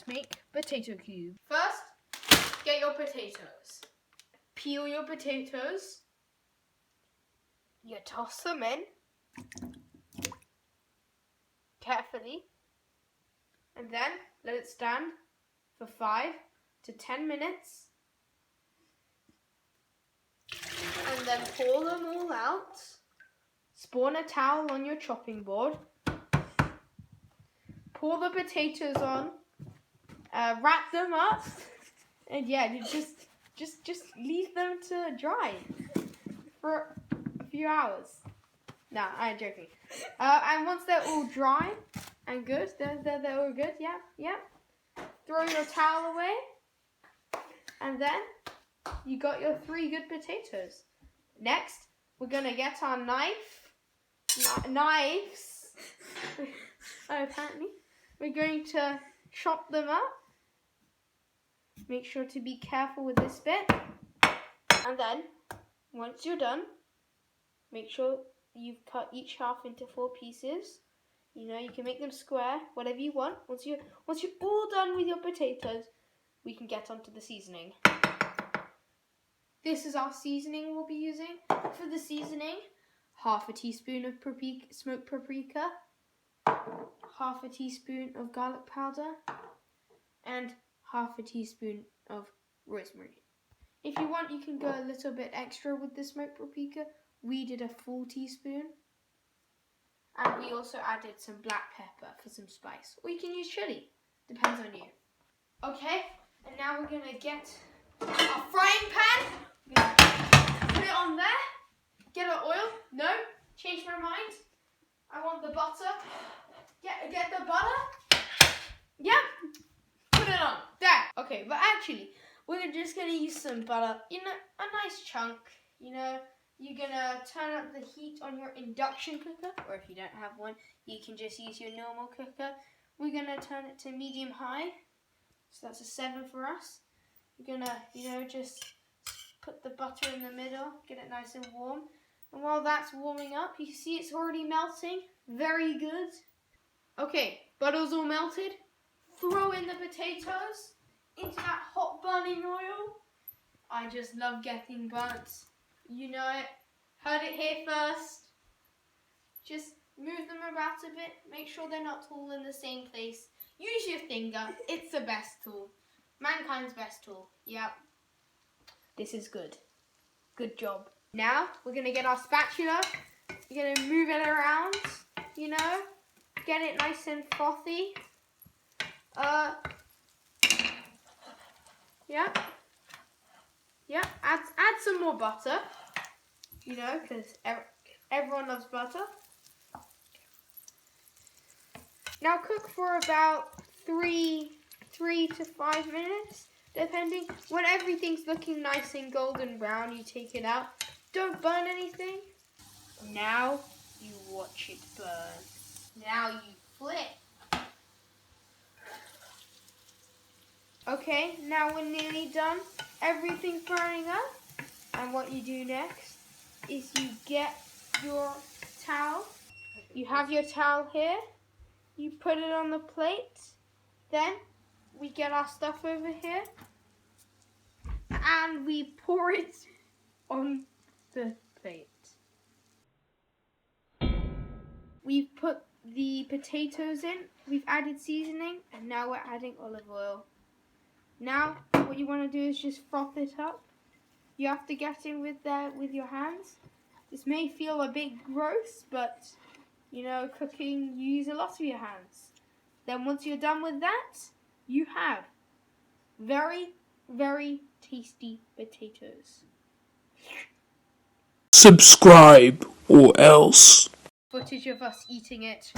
Let's make potato cubes. First, get your potatoes. Peel your potatoes. You toss them in carefully. And then let it stand for 5 to 10 minutes. And then pour them all out. Spawn a towel on your chopping board. Pour the potatoes on. Wrap them up. And yeah, you just leave them to dry for a few hours. Nah, I'm joking. And once they're all dry and good, they're all good. Yeah. Throw your towel away. And then you got your 3 good potatoes. Next, we're gonna get our knives. Apparently, we're going to chop them up. Make sure to be careful with this bit. And then, once you're done, make sure you've cut each half into 4 pieces. You know, you can make them square, whatever you want. Once you're all done with your potatoes, we can get onto the seasoning. This is our seasoning we'll be using. For the seasoning, half a teaspoon of smoked paprika, half a teaspoon of garlic powder, and half a teaspoon of rosemary. If you want, you can go a little bit extra with the smoked paprika. We did a full teaspoon. And we also added some black pepper for some spice. Or you can use chili. Depends on you. Okay, and now we're going to get our frying pan. Put it on there. Get our oil. No, change my mind. I want the butter. Get the butter. Yeah, put it on. There. Okay, but actually, we're just going to use some butter. You know, a nice chunk. You know, you're going to turn up the heat on your induction cooker. Or if you don't have one, you can just use your normal cooker. We're going to turn it to medium-high. So that's a 7 for us. We're going to, just put the butter in the middle. Get it nice and warm. And while that's warming up, you see it's already melting. Very good. Okay, butter's all melted. Throw in the potatoes into that hot burning oil. I just love getting burnt. You know it. Heard it here first. Just move them about a bit. Make sure they're not all in the same place. Use your finger. It's the best tool. Mankind's best tool. Yep. This is good. Good job. Now, we're going to get our spatula. You're going to move it around, get it nice and frothy. Yeah. Add some more butter, because everyone loves butter. Now cook for about 3 to 5 minutes, depending. When everything's looking nice and golden brown, you take it out. Don't burn anything. Now you watch it burn. Now you flip. Okay, now we're nearly done. Everything's burning up. And what you do next is you get your towel. You have your towel here. You put it on the plate. Then we get our stuff over here. And we pour it on the plate. We've put the potatoes in. We've added seasoning. And now we're adding olive oil. Now, what you want to do is just froth it up. You have to get in with your hands. This may feel a bit gross, but, cooking, you use a lot of your hands. Then once you're done with that, you have very, very tasty potatoes. Subscribe or else. Footage of us eating it.